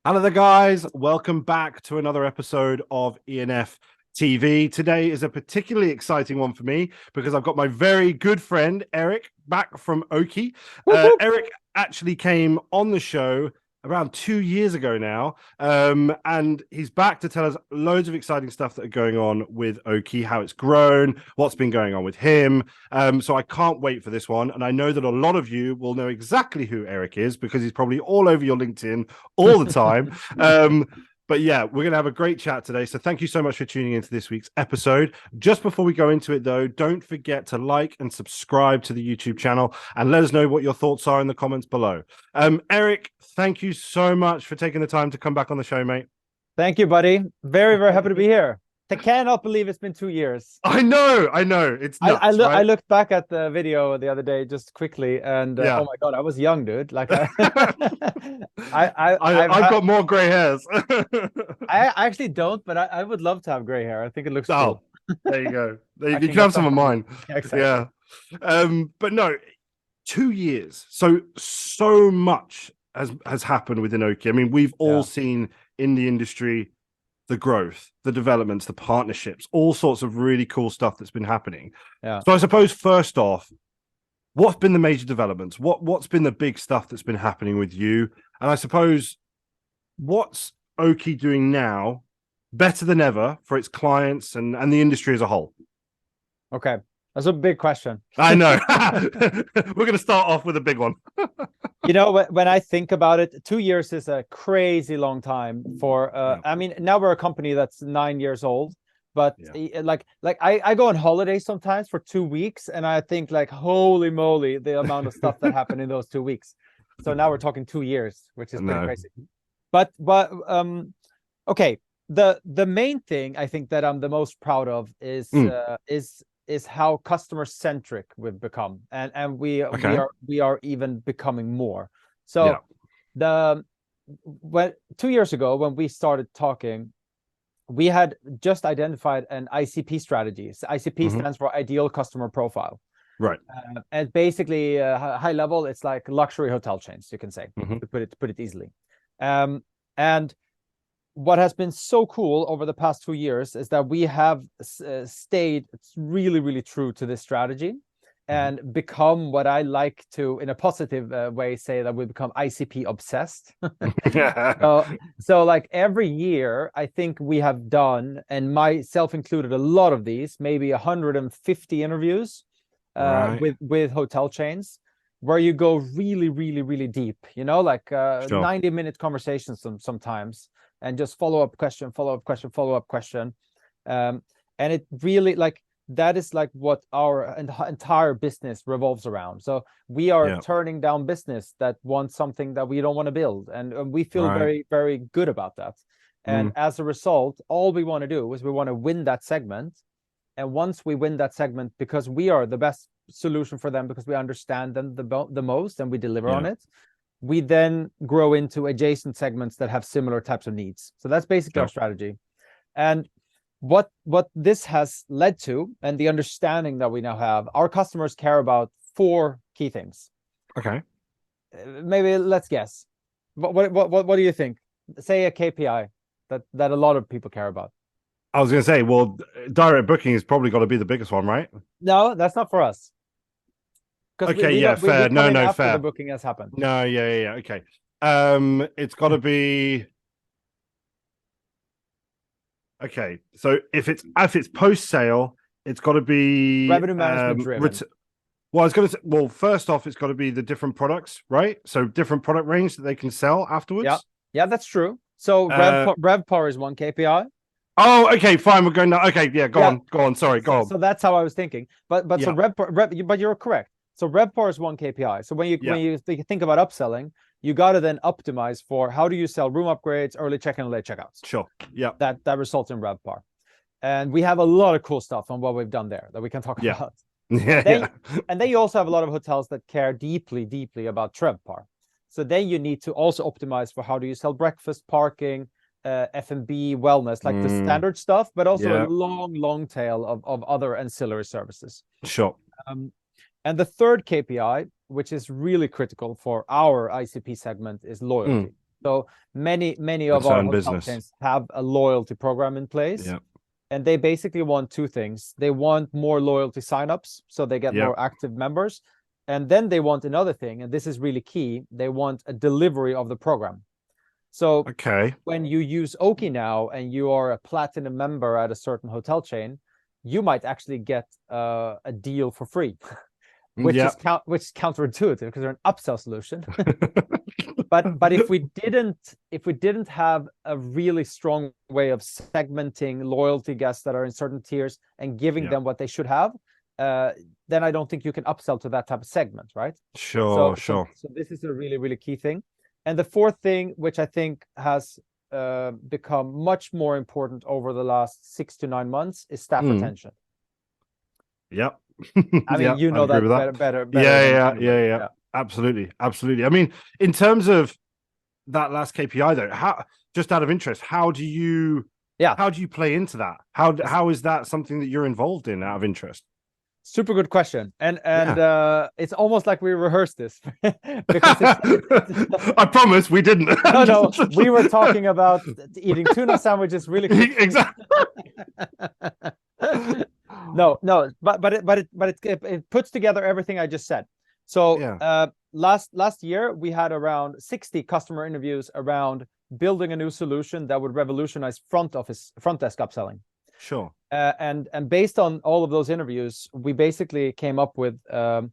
Hello there, guys. Welcome back to another episode of E&Ftv. Today is a particularly exciting one for me because I've got my very good friend, Erik, back from Oaky. Erik actually came on the show around 2 years ago now, and he's back to tell us loads of exciting stuff that are going on with Oaky, how it's grown, what's been going on with him. So I can't wait for this one, and I know that a lot of you will know exactly who Erik is because he's probably all over your LinkedIn all the time. But yeah, we're going to have a great chat today. So thank you so much for tuning into this week's episode. Just before we go into it, though, don't forget to like and subscribe to the YouTube channel and let us know what your thoughts are in the comments below. Erik, thank you so much for taking the time to come back on the show, mate. Thank you, buddy. Very, very happy to be here. I cannot believe it's been 2 years. I know. It's nuts, right? I looked back at the video the other day just quickly, and oh my god, I was young, dude. Like I've got more gray hairs. I actually don't, but I would love to have gray hair. I think it looks cool. There you go. You can have some of mine. Yeah, exactly. Yeah. But no, 2 years. So much has happened within Oaky. I mean, we've all seen in the industry the growth, the developments, the partnerships, all sorts of really cool stuff that's been happening. Yeah. So I suppose first off, what's been the major developments? What's been the big stuff that's been happening with you? And I suppose what's Oaky doing now better than ever for its clients and the industry as a whole? Okay. That's a big question. I know. We're going to start off with a big one. You know, when I think about it, 2 years is a crazy long time for, I mean, now we're a company that's 9 years old, but like I go on holiday sometimes for 2 weeks and I think like, holy moly, the amount of stuff that happened in those 2 weeks. So now we're talking 2 years, which is pretty crazy. But okay. The main thing I think that I'm the most proud of is how customer centric we've become, and we are even becoming more. So when 2 years ago when we started talking, we had just identified an ICP strategy. So ICP stands for ideal customer profile, right? And basically high level, it's like luxury hotel chains, you can say, to put it easily. And what has been so cool over the past 2 years is that we have stayed really, really true to this strategy and become what I like to, in a positive way, say that we become ICP obsessed. So like every year, I think we have done, and myself included, a lot of these, maybe 150 interviews with hotel chains, where you go really, really, really deep, you know, like 90-minute conversations sometimes. And just follow-up question. And it really, like, that is like what our entire business revolves around. So we are turning down business that wants something that we don't want to build. And we feel very, very good about that. And as a result, all we want to do is we want to win that segment. And once we win that segment, because we are the best solution for them, because we understand them the most and we deliver on it, we then grow into adjacent segments that have similar types of needs. So that's basically our strategy. And what this has led to, and the understanding that we now have, our customers care about 4 key things. Okay. Maybe let's guess. What do you think? Say a KPI that a lot of people care about. I was going to say, well, direct booking has probably got to be the biggest one, right? No, that's not for us. Okay, fair. No, fair. The booking has happened. No, yeah. Okay. It's got to be. Okay, so if it's post sale, it's got to be revenue management driven. Well, I was going to say, well, first off, it's got to be the different products, right? So different product range that they can sell afterwards. Yeah, that's true. So RevPAR is one KPI. Oh, okay, fine. We're going now. Okay, yeah, go on. Sorry, go on. So that's how I was thinking. But so RevPAR, but you're correct. So RevPAR is one KPI. So when you think about upselling, you got to then optimize for how do you sell room upgrades, early check-in, and late checkouts. Sure. Yeah. That results in RevPAR. And we have a lot of cool stuff on what we've done there that we can talk about. And then you also have a lot of hotels that care deeply, deeply about TrevPAR. So then you need to also optimize for how do you sell breakfast, parking, F&B, wellness, like the standard stuff, but also a long tail of other ancillary services. Sure. And the third KPI, which is really critical for our ICP segment, is loyalty. So many of our Return hotel business. chains have a loyalty program in place. Yeah. And they basically want two things. They want more loyalty signups, so they get more active members. And then they want another thing, and this is really key. They want a delivery of the program. So when you use Oaky now and you are a platinum member at a certain hotel chain, you might actually get a deal for free, which is counterintuitive because they're an upsell solution. But if we didn't have a really strong way of segmenting loyalty guests that are in certain tiers and giving them what they should have, then I don't think you can upsell to that type of segment, right? Sure. So this is a really key thing. And the fourth thing, which I think has become much more important over the last 6 to 9 months, is staff retention. Yep. I mean, you know that better. Yeah. Absolutely. I mean, in terms of that last KPI though, how, just out of interest, how do you play into that? How is that something that you're involved in out of interest? Super good question. And it's almost like we rehearsed this because it's I promise we didn't. No, we were talking about eating tuna sandwiches really quick. Exactly. No, but it puts together everything I just said. So last year we had around 60 customer interviews around building a new solution that would revolutionize front desk upselling. Sure. And based on all of those interviews, we basically came up with kind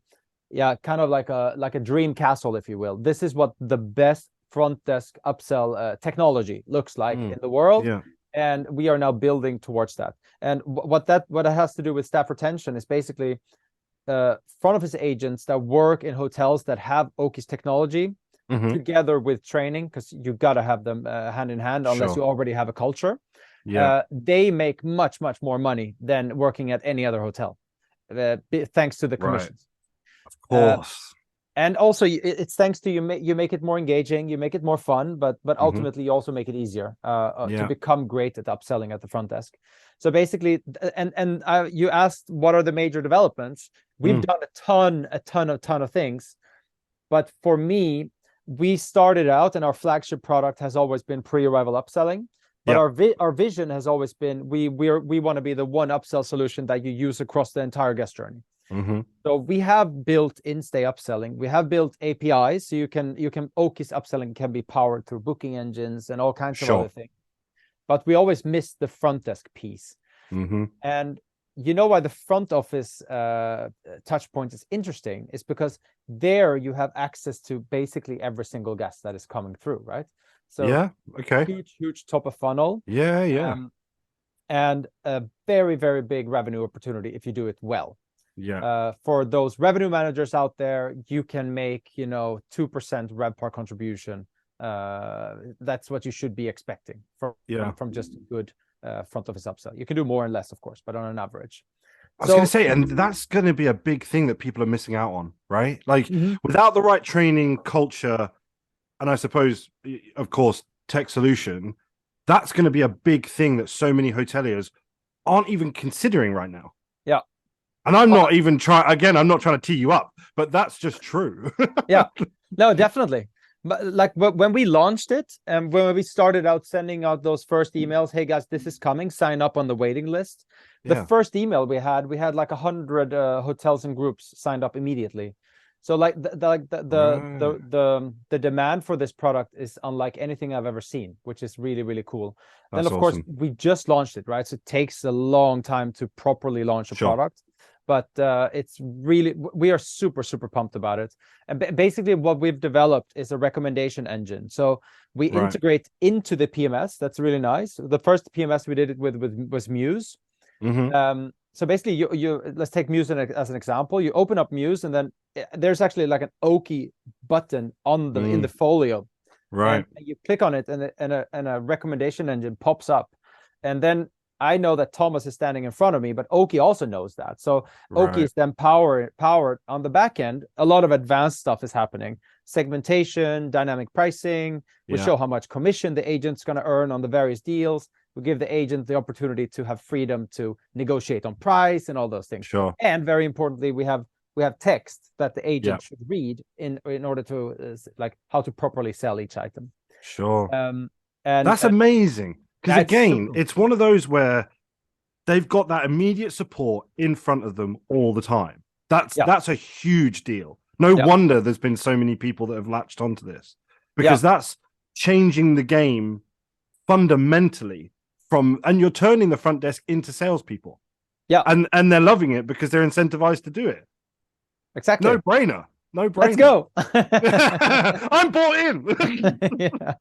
of like a dream castle, if you will. This is what the best front desk upsell technology looks like in the world. Yeah. And we are now building towards that. And what it has to do with staff retention is basically front office agents that work in hotels that have Oaky's technology together with training, because you got to have them hand in hand unless you already have a culture. They make much more money than working at any other hotel, thanks to the commissions. Of course. And also, it's thanks to you make it more engaging, you make it more fun, but ultimately you also make it easier to become great at upselling at the front desk. So basically, and you asked what are the major developments. We've done a ton of things, but for me, we started out and our flagship product has always been pre-arrival upselling. But our vision has always been we want to be the one upsell solution that you use across the entire guest journey. So we have built in-stay upselling. We have built APIs, so you can Oaky's upselling can be powered through booking engines and all kinds of other things. But we always miss the front desk piece. And you know why the front office touch point is interesting is because there you have access to basically every single guest that is coming through, right? So huge top of funnel. And a very big revenue opportunity if you do it well. For those revenue managers out there, you can make 2% RevPAR contribution. That's what you should be expecting from just a good front office upsell. You can do more and less, of course, but on an average. I was going to say, and that's going to be a big thing that people are missing out on, right? Like without the right training, culture, and I suppose, of course, tech solution, that's going to be a big thing that so many hoteliers aren't even considering right now. Yeah. And I'm not even trying, again, I'm not trying to tee you up, but that's just true. No, definitely. But like when we launched it and when we started out sending out those first emails, hey guys, this is coming, sign up on the waiting list. The first email we had like 100 hotels and groups signed up immediately. So like the demand for this product is unlike anything I've ever seen, which is really cool. Then of course we just launched it, right? So it takes a long time to properly launch a product, but it's really, we are super pumped about it. And basically what we've developed is a recommendation engine. So we integrate into the PMS. That's really nice. The first PMS we did it with was Muse. So basically, you let's take Muse as an example. You open up Muse, and then there's actually like an Oaky button on the in the folio, and you click on it, and a recommendation engine pops up, and then I know that Thomas is standing in front of me, but Oaky also knows that. So Oaky is then powered on the back end. A lot of advanced stuff is happening: segmentation, dynamic pricing. We show how much commission the agent's going to earn on the various deals. We give the agent the opportunity to have freedom to negotiate on price and all those things. And very importantly, we have text that the agent should read in order to like how to properly sell each item. Sure. And That's amazing. Because that's again, super. it's one of those where they've got that immediate support in front of them all the time. Yeah, That's a huge deal. No yeah, wonder there's been so many people that have latched onto this, yeah, because that's changing the game fundamentally from, and you're turning the front desk into salespeople, yeah, and they're loving it because they're incentivized to do it. No exactly. brainer. No Let's brainer. go. I'm bought in. Yeah.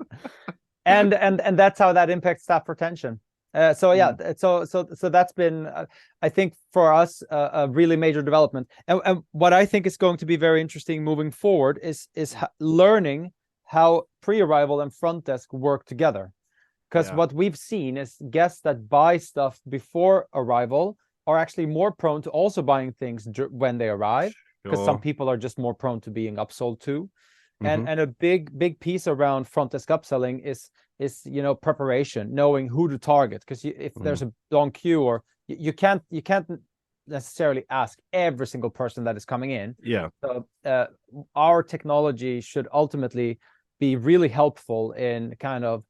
And that's how that impacts staff retention. So yeah, so that's been, I think, for us, a really major development. And what I think is going to be very interesting moving forward is learning how pre-arrival and front desk work together. Because what we've seen is guests that buy stuff before arrival are actually more prone to also buying things when they arrive, because some people are just more prone to being upsold to. And a big piece around front desk upselling is preparation, knowing who to target, because if there's a long queue, or you can't necessarily ask every single person that is coming in. So our technology should ultimately be really helpful in kind of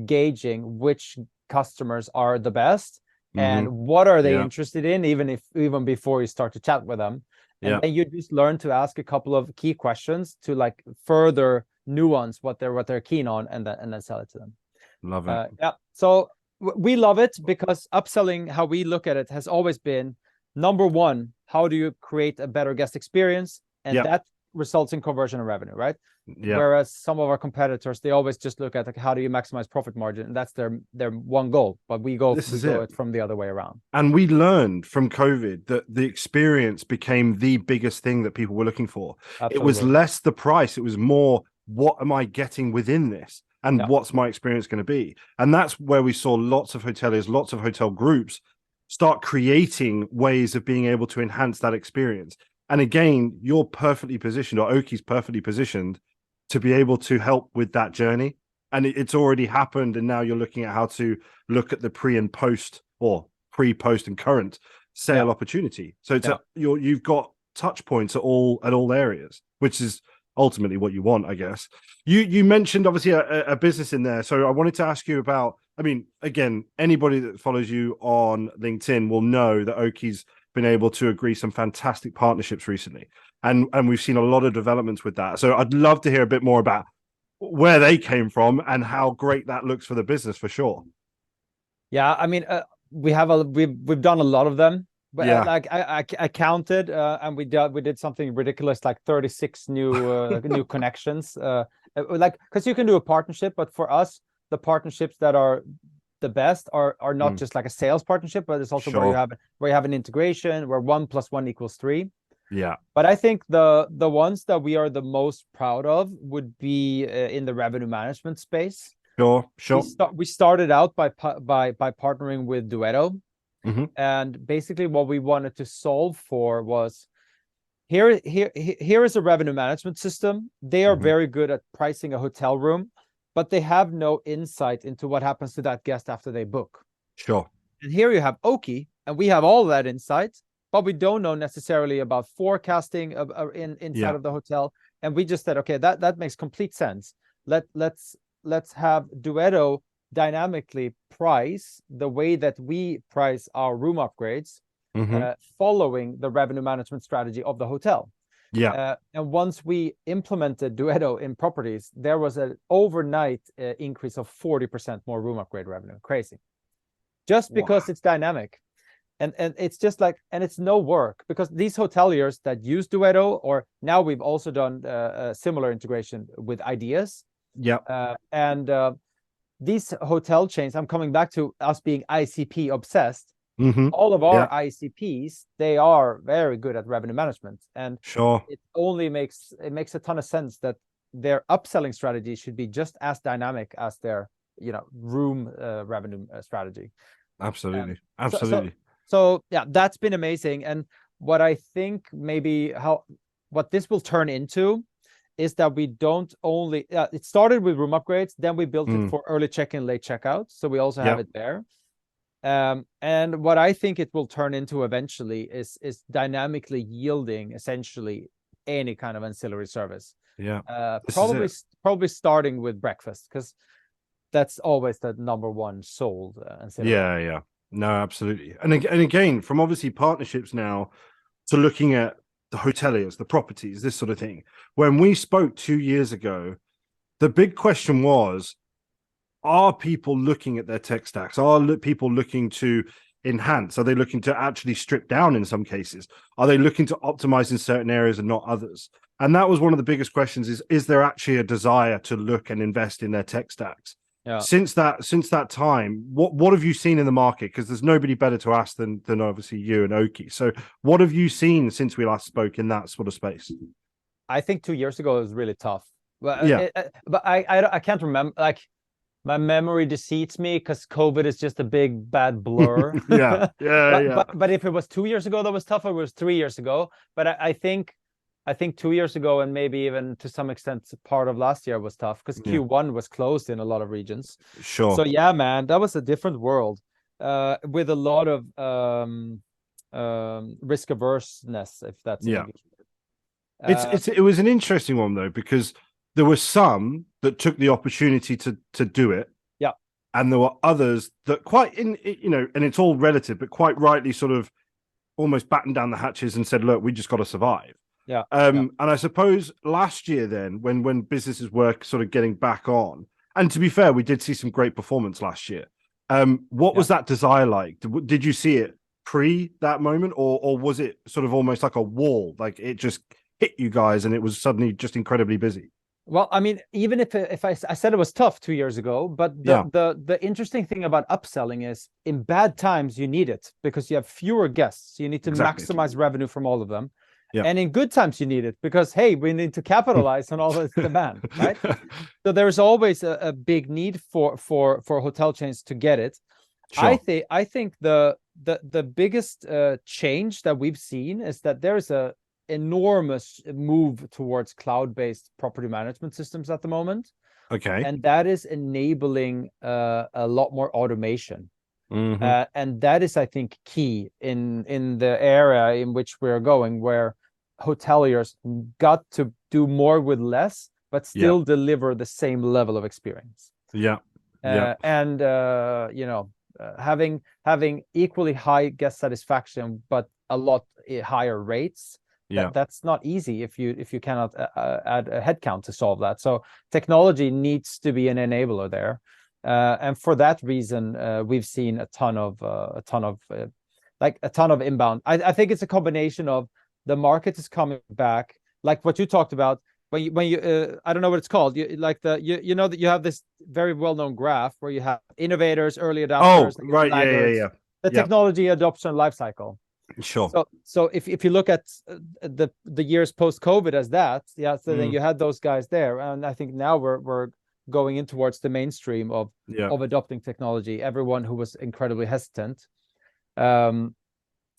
gauging which customers are the best and what are they interested in, even before you start to chat with them. And then you just learn to ask a couple of key questions to like further nuance what they're keen on, and then sell it to them. Love it. Yeah. So we love it, because upselling, how we look at it, has always been number one, how do you create a better guest experience? And that results in conversion and revenue, right? Whereas some of our competitors, they always just look at like, how do you maximize profit margin? And that's their one goal. But we go it from the other way around. And we learned from COVID that the experience became the biggest thing that people were looking for. Absolutely. It was less the price. It was more, what am I getting within this? And what's my experience going to be? And that's where we saw lots of hoteliers, lots of hotel groups start creating ways of being able to enhance that experience. And again, you're perfectly positioned, or Oaky's perfectly positioned, to be able to help with that journey. And it's already happened. And now you're looking at how to look at the pre and post, or pre, post, and current sale opportunity. So it's you've got touch points at all areas, which is ultimately what you want, I guess. You mentioned obviously a business in there. So I wanted to ask you about, I mean, again, anybody that follows you on LinkedIn will know that Oaky's been able to agree some fantastic partnerships recently. And we've seen a lot of developments with that. So I'd love to hear a bit more about where they came from and how great that looks for the business, for sure. Yeah, I mean, we've done a lot of them, but like I counted, and we did something ridiculous, like 36 new new connections. Like, because you can do a partnership, but for us, the partnerships that are the best are not just like a sales partnership, but it's also where you have an integration where 1 + 1 = 3. Yeah. But I think the ones that we are the most proud of would be in the revenue management space. Sure. We started out by partnering with Duetto, and basically what we wanted to solve for was, here is a revenue management system. They are very good at pricing a hotel room, but they have no insight into what happens to that guest after they book. Sure. And here you have Oaky, and we have all that insight, but we don't know necessarily about forecasting inside of the hotel. And we just said, okay, that makes complete sense. Let's have Duetto dynamically price the way that we price our room upgrades, following the revenue management strategy of the hotel. And once we implemented Duetto in properties, there was an overnight increase of 40% more room upgrade revenue. Crazy. Just because it's dynamic. And it's just like, and it's no work, because these hoteliers that use Duetto, or now we've also done a similar integration with Ideas. And these hotel chains, I'm coming back to us being ICP obsessed. All of our ICPs, they are very good at revenue management, and it only makes a ton of sense that their upselling strategy should be just as dynamic as their room revenue strategy. Absolutely. So yeah, that's been amazing. And what I think maybe what this will turn into is that we don't only it started with room upgrades, then we built it for early check-in, late checkout, so we also have it there. And what I think it will turn into eventually is dynamically yielding essentially any kind of ancillary service. Yeah. Probably starting with breakfast, because that's always the number one sold ancillary. Yeah. No, absolutely. And again, from obviously partnerships now to looking at the hoteliers, the properties, this sort of thing. When we spoke 2 years ago, the big question was, are people looking at their tech stacks? Are people looking to enhance? Are they looking to actually strip down in some cases? Are they looking to optimize in certain areas and not others? And that was one of the biggest questions, is there actually a desire to look and invest in their tech stacks? Yeah. Since that time, what have you seen in the market? Because there's nobody better to ask than obviously you and Oaky. So what have you seen since we last spoke in that sort of space? I think 2 years ago it was really tough. But but I can't remember. Like, my memory deceits me because COVID is just a big bad blur. Yeah. But if it was 2 years ago that was tough, or it was 3 years ago. But I think 2 years ago, and maybe even to some extent part of last year, was tough because Q1 was closed in a lot of regions. Sure. So yeah, man, that was a different world with a lot of risk averseness, if that's an English word. It was an interesting one though, because there were some that took the opportunity to do it. Yeah. And there were others that and it's all relative, but quite rightly sort of almost battened down the hatches and said, look, we just got to survive. Yeah. And I suppose last year then, when businesses were sort of getting back on, and to be fair, we did see some great performance last year. What was that desire like? Did you see it pre that moment, or was it sort of almost like a wall, like it just hit you guys and it was suddenly just incredibly busy? Well, I mean, even if I said it was tough 2 years ago, but the interesting thing about upselling is in bad times you need it because you have fewer guests. You need to maximize revenue from all of them. Yeah. And in good times you need it because, hey, we need to capitalize on all this demand, right? So there's always a big need for hotel chains to get it. Sure. I think the biggest change that we've seen is that there's a enormous move towards cloud-based property management systems at the moment. Okay. And that is enabling a lot more automation. And that is, I think, key in the area in which we're going, where hoteliers got to do more with less, but still deliver the same level of experience. And having equally high guest satisfaction, but a lot higher rates. That's not easy if you cannot add a headcount to solve that. So technology needs to be an enabler there. And for that reason, we've seen a ton of inbound. I think it's a combination of the market is coming back, like what you talked about when you I don't know what it's called. You that you have this very well-known graph where you have innovators, early adopters. Oh, right, yeah. The technology adoption life cycle. Sure. So if you look at the years post-COVID as that, so then you had those guys there, and I think now we're going in towards the mainstream of adopting technology. Everyone who was incredibly hesitant,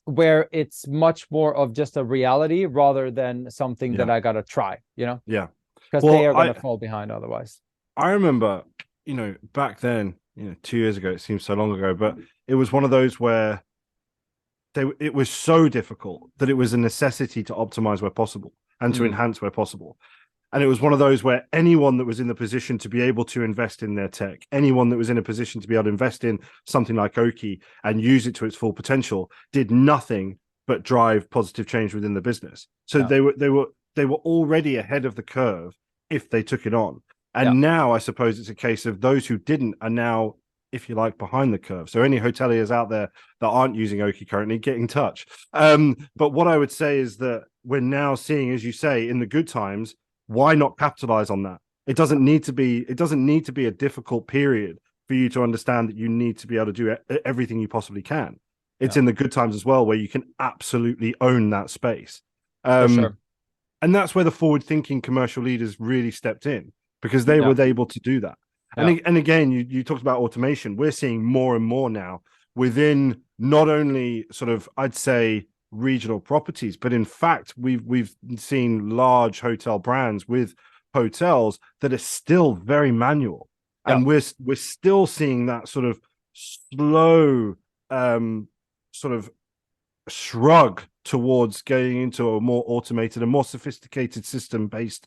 where it's much more of just a reality rather than something that I gotta try, because they are gonna fall behind otherwise. I remember, back then, 2 years ago, it seems so long ago, but it was one of those where it was so difficult that it was a necessity to optimize where possible and to enhance where possible. And it was one of those where anyone that was in the position to be able to invest in their tech, anyone that was in a position to be able to invest in something like Oaky and use it to its full potential, did nothing but drive positive change within the business. So they were already ahead of the curve if they took it on. And now I suppose it's a case of those who didn't are now, if you like, behind the curve. So any hoteliers out there that aren't using Oaky currently, get in touch. But what I would say is that we're now seeing, as you say, in the good times, why not capitalize on that? It doesn't need to be a difficult period for you to understand that you need to be able to do everything you possibly can. It's in the good times as well, where you can absolutely own that space. For sure. And that's where the forward-thinking commercial leaders really stepped in, because they were able to do that. And again, you talked about automation. We're seeing more and more now within not only sort of, I'd say, regional properties, but in fact, we've seen large hotel brands with hotels that are still very manual, and we're still seeing that sort of slow sort of shrug towards going into a more automated and more sophisticated system based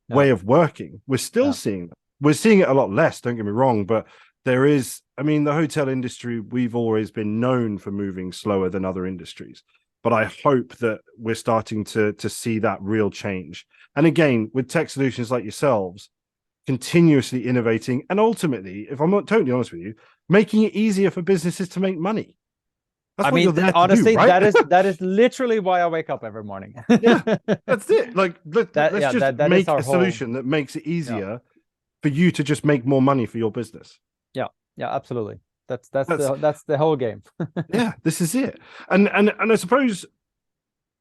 way of working. We're still seeing that. We're seeing it a lot less, don't get me wrong, but there is, I mean, the hotel industry, we've always been known for moving slower than other industries. But I hope that we're starting to see that real change. And again, with tech solutions like yourselves, continuously innovating, and ultimately, if I'm not totally honest with you, making it easier for businesses to make money. That's what you're there honestly, to do, right? that is literally why I wake up every morning. Yeah, that's it. Like, let's just make a solution that makes it easier for you to just make more money for your business. Yeah, absolutely. That's the whole game. Yeah, this is it. And I suppose,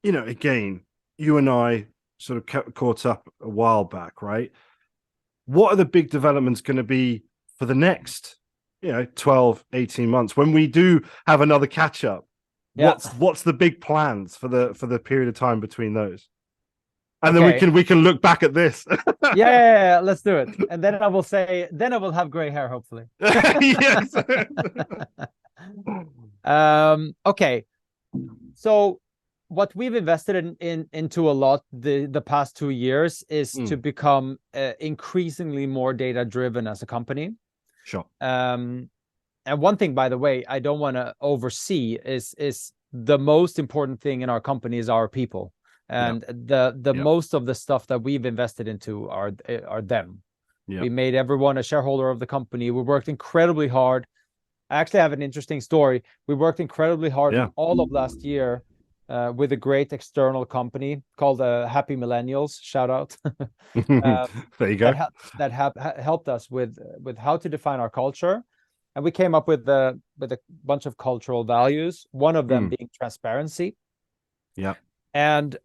you know, again, you and I sort of caught up a while back, right? What are the big developments going to be for the next, 12, 18 months when we do have another catch up? What's the big plans for the period of time between those? And then we can look back at this. Yeah, let's do it. And then I will say, then I will have gray hair, hopefully. Yes. Okay. So what we've invested into a lot the past 2 years is to become increasingly more data driven as a company. Sure. And one thing, by the way, I don't want to oversee is the most important thing in our company is our people. And the most of the stuff that we've invested into are them. We made everyone a shareholder of the company. We worked incredibly hard. I actually have an interesting story. We worked incredibly hard all of last year with a great external company called Happy Millennials. Shout out. There you go. That helped us with how to define our culture, and we came up with a bunch of cultural values. One of them being transparency. Yeah. And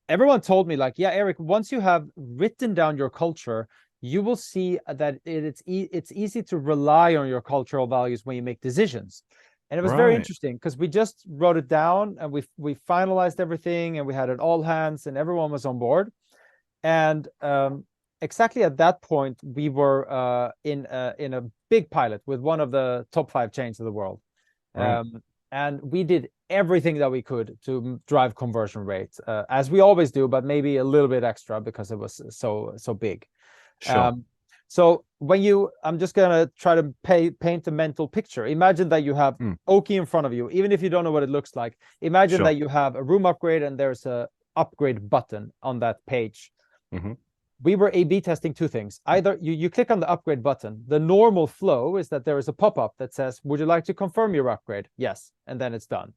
everyone told me, like, yeah, Erik, once you have written down your culture, you will see that it's easy to rely on your cultural values when you make decisions. And it was very interesting because we just wrote it down and we finalized everything and we had it all hands and everyone was on board. And exactly at that point, we were in a big pilot with one of the top 5 chains of the world. And we did everything that we could to drive conversion rate, as we always do, but maybe a little bit extra because it was so big. Sure. So I'm just gonna try to paint a mental picture. Imagine that you have Oaky in front of you, even if you don't know what it looks like. Imagine that you have a room upgrade and there's a upgrade button on that page. We were A/B testing 2 things. Either you click on the upgrade button. The normal flow is that there is a pop-up that says, would you like to confirm your upgrade? Yes. And then it's done.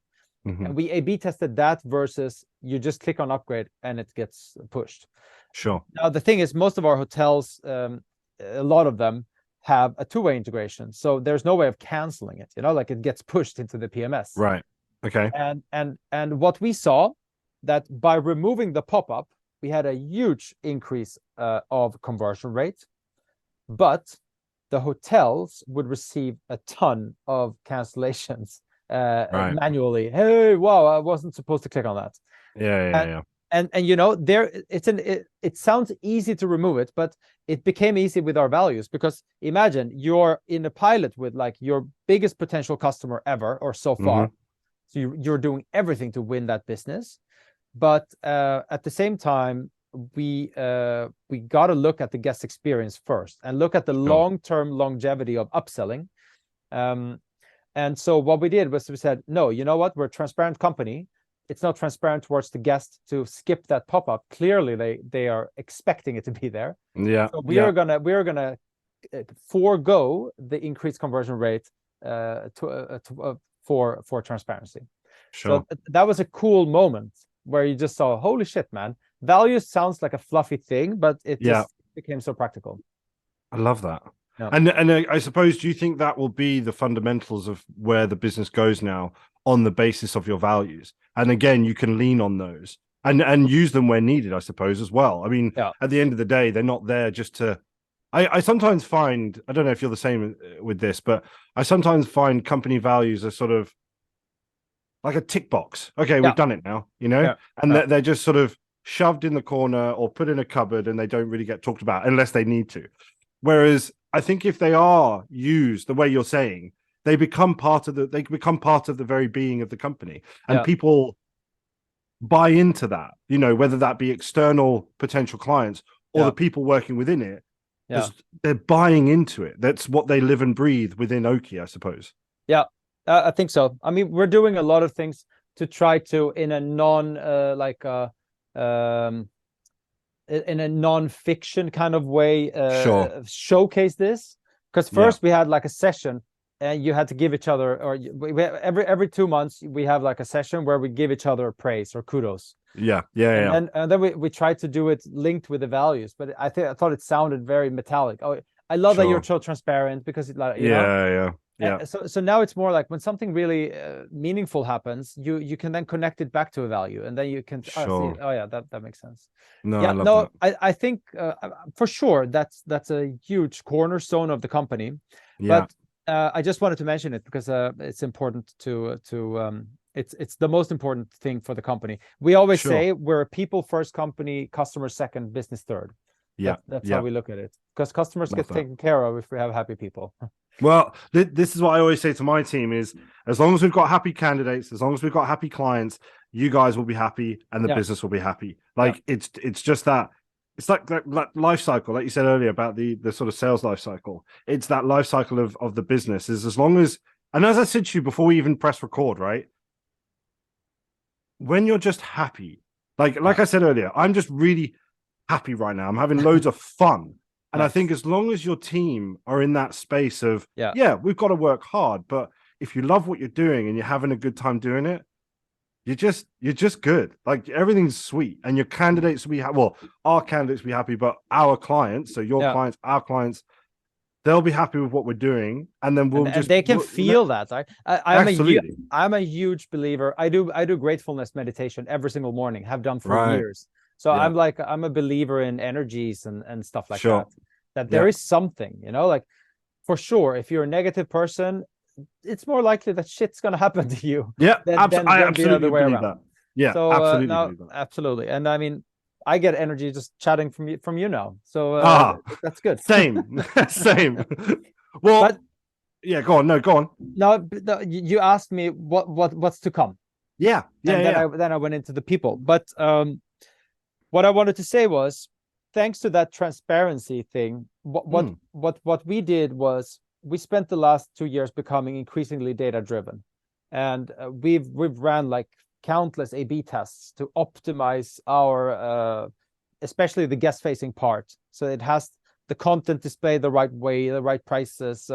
And we A/B tested that versus you just click on upgrade and it gets pushed. Sure. Now, the thing is, most of our hotels, a lot of them have a 2-way integration. So there's no way of canceling it, like it gets pushed into the PMS. Right. Okay. And what we saw that by removing the pop-up, we had a huge increase of conversion rate, but the hotels would receive a ton of cancellations manually. Hey, wow, I wasn't supposed to click on that. Yeah. And it sounds easy to remove it, but it became easy with our values, because imagine you're in a pilot with like your biggest potential customer ever or so far. So you're doing everything to win that business. But at the same time, we got to look at the guest experience first and look at the long-term longevity of upselling. And so what we did was we said, no, you know what? We're a transparent company. It's not transparent towards the guest to skip that pop-up. Clearly, they are expecting it to be there. Yeah. So we are gonna forego the increased conversion rate for transparency. Sure. So that was a cool moment where you just saw, holy shit, man. Values sounds like a fluffy thing, but it just became so practical. I love that. Yeah. And I suppose, do you think that will be the fundamentals of where the business goes now, on the basis of your values? And again, you can lean on those and use them where needed, I suppose, as well. I mean, at the end of the day, they're not there just to... I sometimes find, I don't know if you're the same with this, but I sometimes find company values are sort of like a tick box. Okay, we've done it now, and they're just sort of shoved in the corner or put in a cupboard, and they don't really get talked about unless they need to. Whereas I think if they are used the way you're saying, they become part of the very being of the company, and people buy into that, whether that be external potential clients or the people working within it, they're buying into it. That's what they live and breathe within Oaky, I suppose. Yeah, I think so. I mean, we're doing a lot of things to try to, in a non-fiction kind of way, showcase this. Because first we had like a session, and you had to give each other, or every 2 months we have like a session where we give each other praise or kudos. And then we tried to do it linked with the values, but I thought it sounded very metallic. Oh, I love that you're so transparent, because it, like, you know? So now it's more like when something really meaningful happens, you can then connect it back to a value, and then you can see, oh yeah, that makes sense. I think for sure that's a huge cornerstone of the company. But I just wanted to mention it because it's important to it's the most important thing for the company. We always say we're a people first company, customer second, business third. That's how we look at it, because customers get taken care of if we have happy people. Well, this is what I always say to my team is, as long as we've got happy candidates, as long as we've got happy clients, you guys will be happy and the business will be happy. Like it's just that, it's like that life cycle, like you said earlier about the sort of sales life cycle. It's that life cycle of the business is, as long as, and as I said to you before we even press record, right? When you're just happy, like I said earlier, I'm just really happy right now. I'm having loads of fun. And I think as long as your team are in that space of, we've got to work hard, but if you love what you're doing and you're having a good time doing it, you're just good. Like everything's sweet, and your candidates will be our candidates will be happy, but our clients, so your clients, our clients, they'll be happy with what we're doing, and then and they can feel that. I'm a huge believer. I do gratefulness meditation every single morning. Have done for years. So I'm a believer in energies and stuff like that. That there is something, you know, like for sure, if you're a negative person, it's more likely that shit's gonna happen to you. I absolutely the other way around. That. Yeah, so, absolutely. Absolutely. And I mean, I get energy just chatting from you now. So that's good. Same. Well, but, go on. No, go on. No, you asked me what's to come. Then I went into the people. But what I wanted to say was, thanks to that transparency thing, what we did was we spent the last 2 years becoming increasingly data driven, and we've ran like countless A/B tests to optimize our especially the guest facing part, so it has the content displayed the right way, the right prices,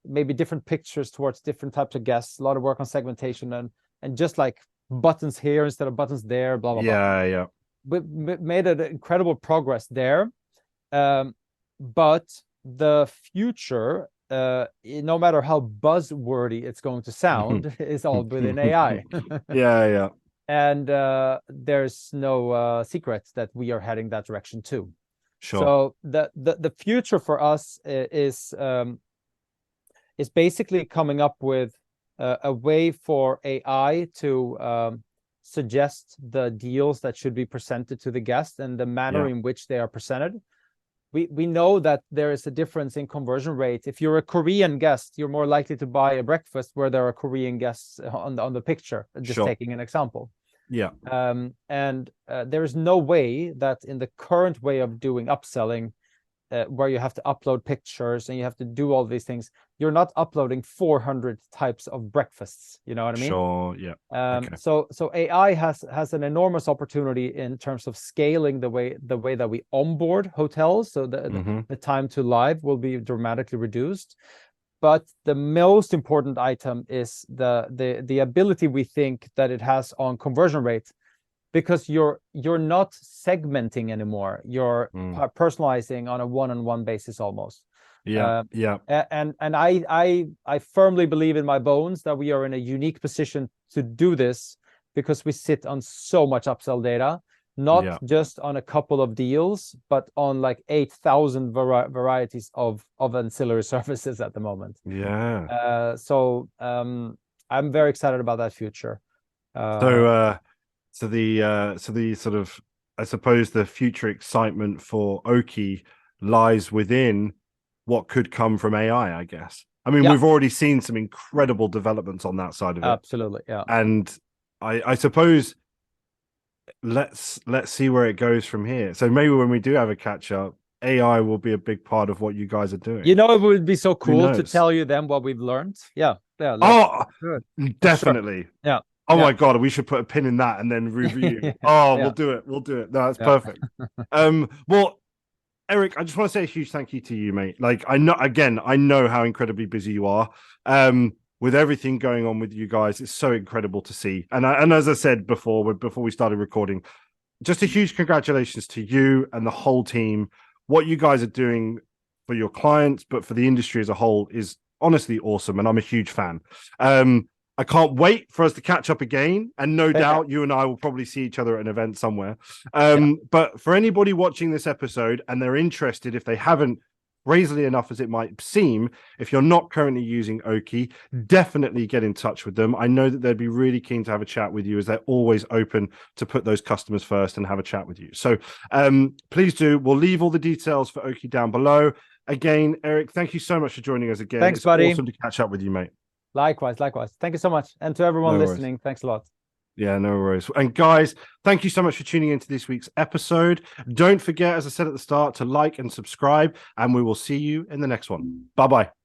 maybe different pictures towards different types of guests, a lot of work on segmentation, and just like buttons here instead of buttons there, blah blah blah. We made an incredible progress there, but the future, no matter how buzzwordy it's going to sound, is all within AI. And there's no secret that we are heading that direction too. So the future for us is basically coming up with a way for AI to suggest the deals that should be presented to the guest and the manner in which they are presented. We know that there is a difference in conversion rate. If you're a Korean guest, you're more likely to buy a breakfast where there are Korean guests on the picture, just taking an example. And there is no way that in the current way of doing upselling, where you have to upload pictures and you have to do all these things, you're not uploading 400 types of breakfasts. You know what I mean? So AI has an enormous opportunity in terms of scaling the way that we onboard hotels. So the time to live will be dramatically reduced. But the most important item is the ability we think that it has on conversion rate, because you're not segmenting anymore. You're personalizing on a one-on-one basis almost. And I firmly believe in my bones that we are in a unique position to do this, because we sit on so much upsell data, not just on a couple of deals, but on like 8,000 varieties of ancillary services at the moment. So I'm very excited about that future. So the sort of, I suppose the future excitement for Oaky lies within what could come from AI, I guess. I mean, we've already seen some incredible developments on that side of it. Absolutely, And I suppose let's see where it goes from here. So maybe when we do have a catch up, AI will be a big part of what you guys are doing. You know, it would be so cool to tell you then what we've learned. Yeah. Oh, definitely. Sure. Yeah. Oh my God, we should put a pin in that and then review. Oh, we'll do it. We'll do it. No, that's perfect. Well, Erik, I just want to say a huge thank you to you, mate. Like, I know how incredibly busy you are. With everything going on with you guys, it's so incredible to see. And as I said before we started recording, just a huge congratulations to you and the whole team. What you guys are doing for your clients, but for the industry as a whole, is honestly awesome, and I'm a huge fan. I can't wait for us to catch up again, and no doubt you and I will probably see each other at an event somewhere. But for anybody watching this episode and they're interested, if they haven't, crazily enough as it might seem, if you're not currently using Oaky, definitely get in touch with them. I know that they'd be really keen to have a chat with you, as they're always open to put those customers first and have a chat with you. So please do. We'll leave all the details for Oaky down below. Again, Erik, thank you so much for joining us again. Thanks, buddy. Awesome to catch up with you, mate. Likewise. Thank you so much. And to everyone listening, thanks a lot. Yeah, no worries. And guys, thank you so much for tuning into this week's episode. Don't forget, as I said at the start, to like and subscribe, and we will see you in the next one. Bye-bye.